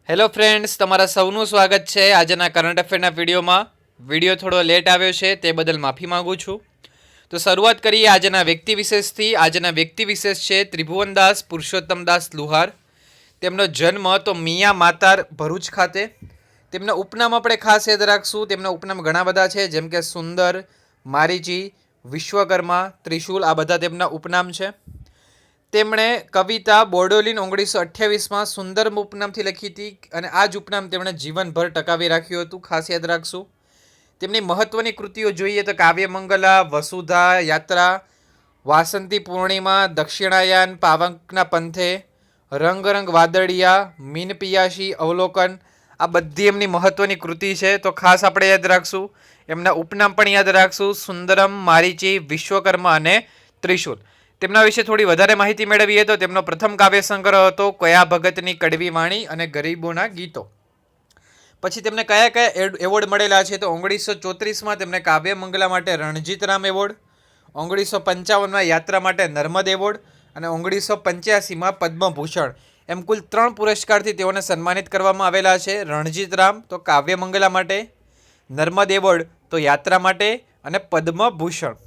Hello friends, તમારા સૌનું સ્વાગત છે આજના કરંટ અફેરના વિડીયોમાં. વિડીયો થોડો લેટ આવ્યો છે તે બદલ માફી માગું છું. તો શરૂઆત કરીએ આજના વ્યક્તિ વિશેષથી. આજના વ્યક્તિ વિશેષ છે ત્રિભુવનદાસ પુરુષોત્તમદાસ લુહાર. તેમનો જન્મ તો મિયા માતાર ભરૂચ ખાતે. તેમના ઉપનામ આપણે ખાસ યાદ રાખશું. તેમના ઉપનામ ઘણા બધા છે, જેમ કે સુંદર, મારીચી, વિશ્વકર્મા, ત્રિશુલ, આ બધા તેમના ઉપનામ છે. તેમણે કવિતા બોર્ડોલિન 1928માં સુંદર ઉપનામથી લખી હતી અને આ જ ઉપનામ તેમણે જીવનભર ટકાવી રાખ્યું હતું. ખાસ યાદ રાખશું. તેમની મહત્વની કૃતિઓ જોઈએ તો કાવ્યમંગલા, વસુધા યાત્રા, વાસંતી પૂર્ણિમા, દક્ષિણાયાન, પાવકના પંથે, રંગ રંગ વાદળિયા, મીન પિયાસી, અવલોકન, આ બધી એમની મહત્વની કૃતિ છે. તો ખાસ આપણે યાદ રાખશું. એમના ઉપનામ પણ યાદ રાખશું: સુંદરમ, મારીચી, વિશ્વકર્મા અને ત્રિશુલ. તેમના વિશે થોડી વધારે માહિતી મેળવીએ તો તેમનો પ્રથમ કાવ્ય સંગ્રહ હતો કયા ભગતની કડવી વાણી અને ગરીબોના ગીતો. પછી તેમને કયા કયા એવોર્ડ મળેલા છે તો 1934માં તેમને કાવ્યમંગલા માટે રણજીતરામ એવોર્ડ, 1955માં યાત્રા માટે નર્મદ એવોર્ડ અને 1985માં પદ્મભૂષણ. એમ કુલ 3 પુરસ્કારથી તેઓને સન્માનિત કરવામાં આવેલા છે. રણજીતરામ તો કાવ્યમંગલા માટે, નર્મદ એવોર્ડ તો યાત્રા માટે અને પદ્મભૂષણ.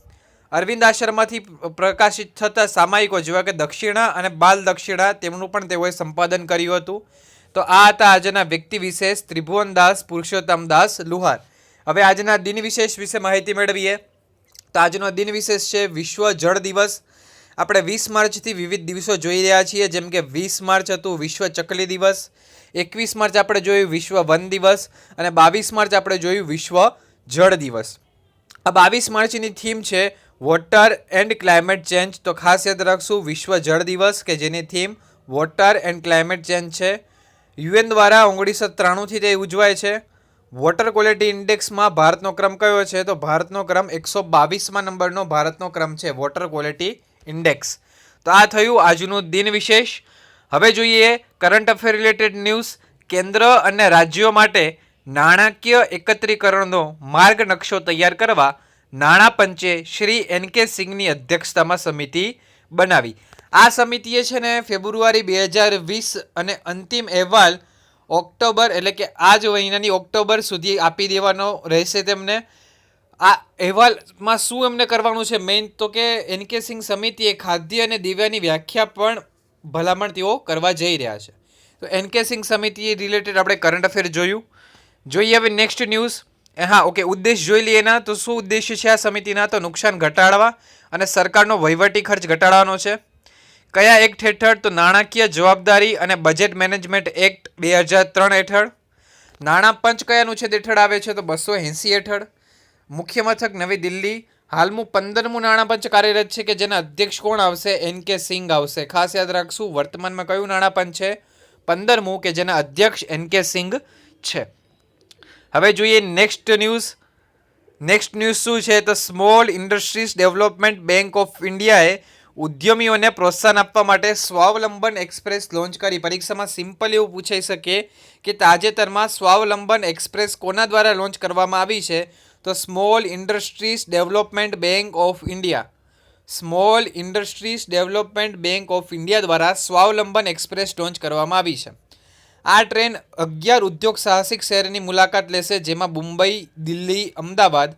અરવિંદ આશ્રમમાંથી પ્રકાશિત થતા સામાયિકો જેવા કે દક્ષિણા અને બાલ દક્ષિણા તેમનું પણ તેઓએ સંપાદન કર્યું હતું. તો આ હતા આજના વ્યક્તિ વિશેષ ત્રિભુવનદાસ પુરુષોત્તમદાસ લુહાર. હવે આજના દિન વિશેષ વિશે માહિતી મેળવીએ તો આજનો દિન વિશેષ છે વિશ્વ જળ દિવસ. આપણે 20 માર્ચથી વિવિધ દિવસો જોઈ રહ્યા છીએ, જેમ કે 20 માર્ચ હતું વિશ્વ ચકલી દિવસ, 21 માર્ચ આપણે જોયું વિશ્વ વન દિવસ અને 22 માર્ચ આપણે જોયું વિશ્વ જળ દિવસ. આ 22 માર્ચની થીમ છે વોટર એન્ડ ક્લાઇમેટ ચેન્જ. તો ખાસ યાદ રાખશું વિશ્વ જળ દિવસ કે જેની theme water and climate change છે. યુએન દ્વારા 1993થી તે ઉજવાય છે. વોટર ક્વોલિટી ઇન્ડેક્સમાં ભારતનો ક્રમ કયો છે તો ભારતનો ક્રમ 122મા નંબરનો ભારતનો ક્રમ છે વોટર ક્વોલિટી ઇન્ડેક્સ. તો આ થયું આજનું દિન વિશેષ. હવે જોઈએ કરંટ અફેર રિલેટેડ ન્યૂઝ. કેન્દ્ર અને રાજ્યો માટે નાણાકીય એકત્રીકરણનો માર્ગ નકશો તૈયાર કરવા નાણાં પંચે શ્રી એન.કે. સિંઘની અધ્યક્ષતામાં સમિતિ બનાવી. આ સમિતિએ છે ને ફેબ્રુઆરી 2020 અને અંતિમ અહેવાલ ઓક્ટોબર એટલે કે આ જ મહિનાની ઓક્ટોબર સુધી આપી દેવાનો રહેશે તેમને. આ અહેવાલમાં શું એમને કરવાનું છે મેઇન તો કે એન.કે. સિંઘ સમિતિએ ખાદ્ય અને દિવ્યાની વ્યાખ્યા પણ ભલામણ તેઓ કરવા જઈ રહ્યા છે. તો એન.કે. સિંઘ સમિતિ રિલેટેડ આપણે કરંટ અફેર જોયું. જોઈએ હવે નેક્સ્ટ ન્યૂઝ. હા ઓકે, ઉદ્દેશ જોઈ લઈએ ના. તો શું ઉદ્દેશ્ય છે આ સમિતિના તો નુકસાન ઘટાડવા અને સરકારનો વહીવટી ખર્ચ ઘટાડવાનો છે. કયા એક્ટ હેઠળ તો નાણાકીય જવાબદારી અને બજેટ મેનેજમેન્ટ એક્ટ 2003 હેઠળ. નાણાં પંચ કયાનું છે હેઠળ આવે છે તો 280 હેઠળ. મુખ્ય મથક નવી દિલ્હી. હાલનું 15મું નાણાં પંચ કાર્યરત છે કે જેના અધ્યક્ષ કોણ આવશે એન.કે. સિંઘ આવશે. ખાસ યાદ રાખશું વર્તમાનમાં કયું નાણાં પંચ છે 15મું કે જેના અધ્યક્ષ એન.કે. સિંઘ છે. હવે જોઈએ નેક્સ્ટ ન્યૂઝ. નેક્સ્ટ ન્યૂઝ શું છે તો small industries development bank of ઇન્ડિયાએ ઉદ્યમીઓને પ્રોત્સાહન આપવા માટે સ્વાવલંબન એક્સપ્રેસ લોન્ચ કરી. પરીક્ષામાં સિમ્પલ એવું પૂછાઈ શકે કે તાજેતરમાં સ્વાવલંબન એક્સપ્રેસ કોના દ્વારા લોન્ચ કરવામાં આવી છે તો small industries development bank of India. Small industries development bank of India દ્વારા સ્વાવલંબન એક્સપ્રેસ લોન્ચ કરવામાં આવી છે. આ ટ્રેન 11 ઉદ્યોગ સાહસિક શહેરની મુલાકાત લેશે, જેમાં મુંબઈ, દિલ્હી, અમદાવાદ,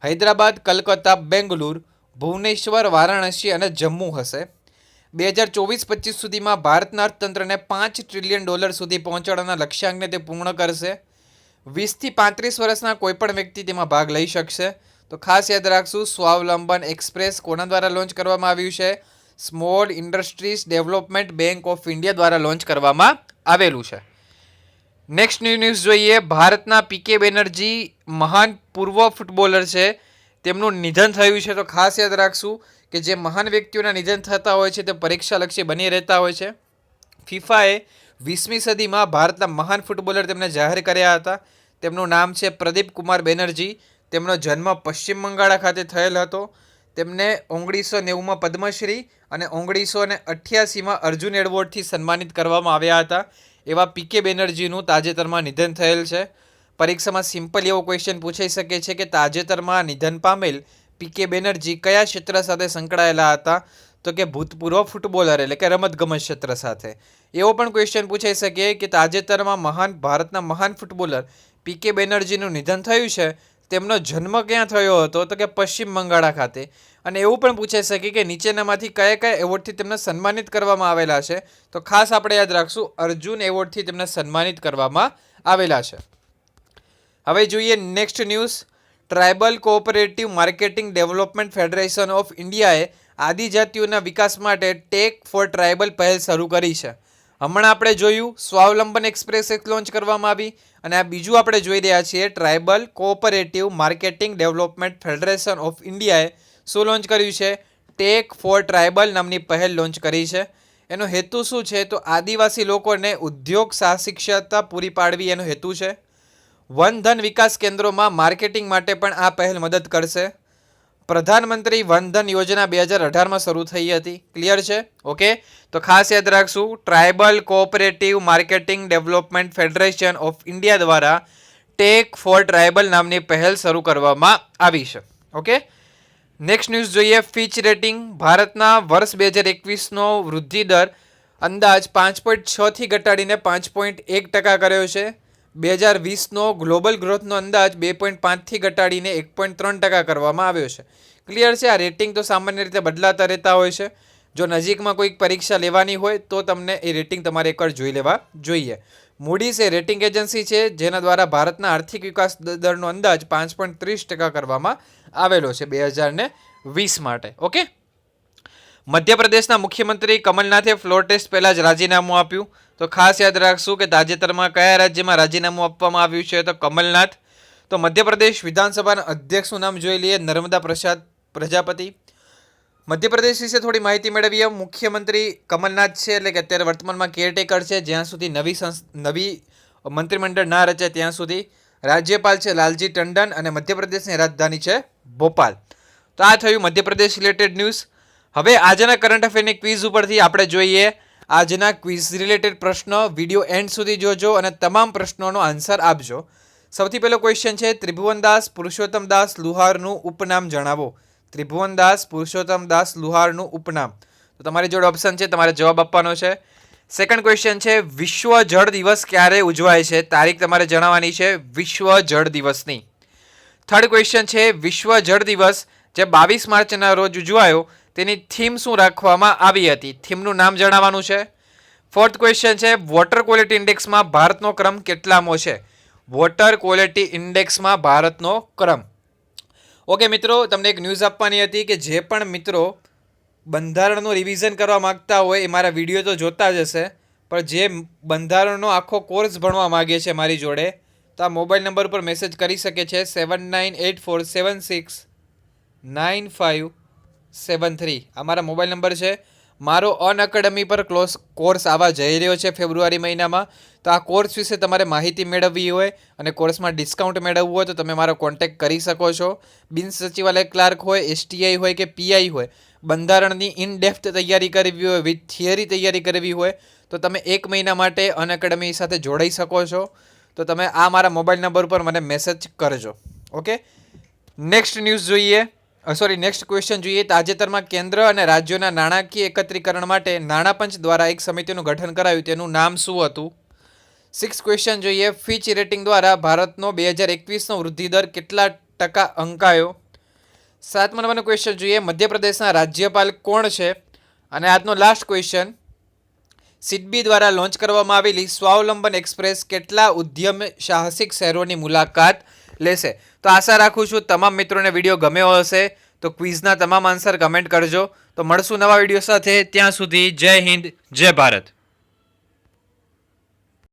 હૈદરાબાદ, કલકત્તા, બેંગલુરુ, ભુવનેશ્વર, વારાણસી અને જમ્મુ હશે. 2024-25 સુધીમાં ભારતના અર્થતંત્રને $5 ટ્રિલિયન સુધી પહોંચાડવાના લક્ષ્યાંકને તે પૂર્ણ કરશે. 20થી 35 વર્ષના કોઈપણ વ્યક્તિ તેમાં ભાગ લઈ શકશે. તો ખાસ યાદ રાખશું સ્વાવલંબન એક્સપ્રેસ કોના દ્વારા લોન્ચ કરવામાં આવ્યું છે small industries development bank of India દ્વારા લોન્ચ કરવામાં આવેલું છે. નેક્સ્ટ ન્યૂઝ જોઈએ. ભારતના પી.કે. બેનર્જી મહાન પૂર્વ ફૂટબોલર છે, તેમનું નિધન થયું છે. તો ખાસ યાદ રાખશું કે જે મહાન વ્યક્તિઓના નિધન થતા હોય છે તે પરીક્ષાલક્ષી બની રહેતા હોય છે. ફિફાએ 20મી સદીમાં ભારતના મહાન ફૂટબોલર તેમને જાહેર કર્યા હતા. તેમનું નામ છે પ્રદીપ કુમાર બેનર્જી. તેમનો જન્મ પશ્ચિમ બંગાળ ખાતે થયેલ હતો. તેમને 1990માં પદ્મશ્રી અને 1988માં અર્જુન એવોર્ડથી સન્માનિત કરવામાં આવ્યા હતા. એવા પી.કે. બેનર્જીનું તાજેતરમાં નિધન થયેલ છે. પરીક્ષામાં સિમ્પલ એવો ક્વેશ્ચન પૂછાઈ શકે છે કે તાજેતરમાં નિધન પામેલ પી.કે. બેનર્જી કયા ક્ષેત્ર સાથે સંકળાયેલા હતા તો કે ભૂતપૂર્વ ફૂટબોલર એટલે કે રમતગમત ક્ષેત્ર સાથે. એવો પણ ક્વેશ્ચન પૂછાઈ શકે કે તાજેતરમાં ભારતના મહાન ફૂટબોલર પીકે બેનર્જીનું નિધન થયું છે, તેમનો જન્મ ક્યાં થયો હતો? તો કે પશ્ચિમ બંગાળ ખાતે. અને એવું પણ પૂછાઈ શકે કે નીચેનામાંથી કયા કયા એવોર્ડથી તેમને સન્માનિત કરવામાં આવેલા છે? તો ખાસ આપણે યાદ રાખશું, અર્જુન એવોર્ડથી તેમને સન્માનિત કરવામાં આવેલા છે. હવે જોઈએ next news. Tribal cooperative marketing development federation of ઇન્ડિયાએ આદિજાતિઓના વિકાસ માટે ટેક ફોર ટ્રાઇબલ પહેલ શરૂ કરી છે. હમણાં આપણે જોયું સ્વાવલંબન એક્સપ્રેસ એક લોન્ચ કરવામાં આવી, અને આ બીજું આપણે જોઈ રહ્યા છીએ tribal cooperative marketing development federation of ઇન્ડિયાએ શું લોન્ચ કર્યું છે? ટેક ફોર ટ્રાઇબલ નામની પહેલ લોન્ચ કરી છે. એનો હેતુ શું છે? તો આદિવાસી લોકોને ઉદ્યોગ સાહસિકતા પૂરી પાડવી એનો હેતુ છે. વન ધન વિકાસ કેન્દ્રોમાં માર્કેટિંગ માટે પણ આ પહેલ મદદ કરશે. પ્રધાનમંત્રી વન ધન યોજના 2018માં શરૂ થઈ હતી. ક્લિયર છે? ઓકે, તો ખાસ યાદ રાખશું, tribal cooperative marketing development federation of India દ્વારા ટેક ફોર ટ્રાઇબલ નામની પહેલ શરૂ કરવામાં આવી છે. ઓકે, નેક્સ્ટ ન્યૂઝ જોઈએ. ફિચ રેટિંગ ભારતના વર્ષ 2021નો વૃદ્ધિ દર અંદાજ 5.6થી ઘટાડીને 5.1% કર્યો છે. 2020નો ગ્લોબલ ગ્રોથનો અંદાજ 2.5થી ઘટાડીને 1.3% કરવામાં આવ્યો છે. ક્લિયર છે? આ રેટિંગ તો સામાન્ય રીતે બદલાતા રહેતા હોય છે. જો નજીકમાં કોઈક પરીક્ષા લેવાની હોય તો તમને એ રેટિંગ તમારે એકવાર જોઈ લેવા જોઈએ. મૂડીઝ એ રેટિંગ એજન્સી છે જેના દ્વારા ભારતના આર્થિક વિકાસ દરનો અંદાજ 5.30% કરવામાં આવેલો છે 2020 માટે. ઓકે, મધ્યપ્રદેશના મુખ્યમંત્રી કમલનાથે ફ્લોર ટેસ્ટ પહેલાં જ રાજીનામું આપ્યું. તો ખાસ યાદ રાખશું કે તાજેતરમાં કયા રાજ્યમાં રાજીનામું આપવામાં આવ્યું છે? તો કમલનાથ. તો મધ્યપ્રદેશ વિધાનસભાના અધ્યક્ષનું નામ જોઈ લઈએ, નર્મદા પ્રસાદ પ્રજાપતિ. મધ્યપ્રદેશ વિશે થોડી માહિતી મેળવીએ. મુખ્યમંત્રી કમલનાથ છે, એટલે કે અત્યારે વર્તમાનમાં કેરટેકર છે જ્યાં સુધી નવી મંત્રીમંડળ ના રચે ત્યાં સુધી. રાજ્યપાલ છે લાલજી ટંડન, અને મધ્યપ્રદેશની રાજધાની છે ભોપાલ. તો આ થયું મધ્યપ્રદેશ રિલેટેડ ન્યૂઝ. હવે આજના કરંટ અફેરની ક્વિઝ ઉપરથી આપણે જોઈએ આજના ક્વિઝ રિલેટેડ પ્રશ્નો. વિડીયો એન્ડ સુધી જોજો અને તમામ પ્રશ્નોનો આન્સર આપજો. સૌથી પહેલો ક્વેશ્ચન છે, ત્રિભુવનદાસ પુરુષોત્તમદાસ લુહારનું ઉપનામ જણાવો. ત્રિભુવનદાસ પુરુષોત્તમદાસ લુહારનું ઉપનામ. તો તમારી જોડે ઓપ્શન છે, તમારે જવાબ આપવાનો છે. સેકન્ડ ક્વેશ્ચન છે, વિશ્વ જળ દિવસ ક્યારે ઉજવાય છે? તારીખ તમારે જણાવવાની છે વિશ્વ જળ દિવસની. થર્ડ ક્વેશ્ચન છે, વિશ્વ જળ દિવસ જે 22 માર્ચના રોજ ઉજવાયો તેની થીમ શું રાખવામાં આવી હતી? થીમનું નામ જણાવવાનું છે. ફોર્થ ક્વેશ્ચન છે, વોટર ક્વોલિટી ઇન્ડેક્સમાં ભારતનો ક્રમ કેટલામો છે? વોટર ક્વોલિટી ઇન્ડેક્સમાં ભારતનો ક્રમ. ઓકે મિત્રો, તમને એક ન્યૂઝ આપવાની હતી કે જે પણ મિત્રો બંધારણનું રિવિઝન કરવા માગતા હોય એ મારા વિડીયો તો જોતા જ હશે, પણ જે બંધારણનો આખો કોર્સ ભણવા માગે છે મારી જોડે, તો આ મોબાઈલ નંબર પર મેસેજ કરી શકે છે 7984769573. આ મારા મોબાઈલ નંબર છે. મારો અનએકેડમી પર કોર્સ આવવા જઈ રહ્યો છે ફેબ્રુઆરી મહિનામાં. તો આ કોર્સ વિશે તમારે માહિતી મેળવવી હોય અને કોર્સમાં ડિસ્કાઉન્ટ મેળવવું હોય તો તમે મારો કોન્ટેક્ટ કરી શકો છો. બિન સચિવાલય ક્લાર્ક હોય, STI હોય કે PI હોય, બંધારણની ઇન ડેપ્થ તૈયારી કરવી હોય, વિથ થિયરી તૈયારી કરવી હોય તો તમે 1 મહિના માટે અનએકેડમી સાથે જોડાઈ શકો છો. તો તમે આ મારા મોબાઈલ નંબર પર મને મેસેજ કરજો. ઓકે, નેક્સ્ટ ન્યૂઝ જોઈએ. નેક્સ્ટ ક્વેશ્ચન જોઈએ. તાજેતરમાં કેન્દ્ર અને રાજ્યોના નાણાકીય એકત્રીકરણ માટે નાણાપંચ દ્વારા એક સમિતિનું ગઠન કરાયું, તેનું નામ શું હતું? 6 ક્વેશ્ચન જોઈએ. ફિચ રેટિંગ દ્વારા ભારતનો 2021નો વૃદ્ધિ દર કેટલા ટકા અંકાયો? 7મા નંબરનો ક્વેશ્ચન જોઈએ. મધ્યપ્રદેશના રાજ્યપાલ કોણ છે? અને આજનો લાસ્ટ ક્વેશ્ચન, સિડબી દ્વારા લોન્ચ કરવામાં આવેલી સ્વાવલંબન એક્સપ્રેસ કેટલા ઉદ્યમ સાહસિક શહેરોની મુલાકાત લેશે? તો આશા રાખું છું તમામ મિત્રોને વિડીયો ગમ્યો હશે. તો ક્વિઝના તમામ આન્સર કમેન્ટ કરજો. તો મળશું નવા વિડીયો સાથે. ત્યાં સુધી જય હિન્દ, જય ભારત.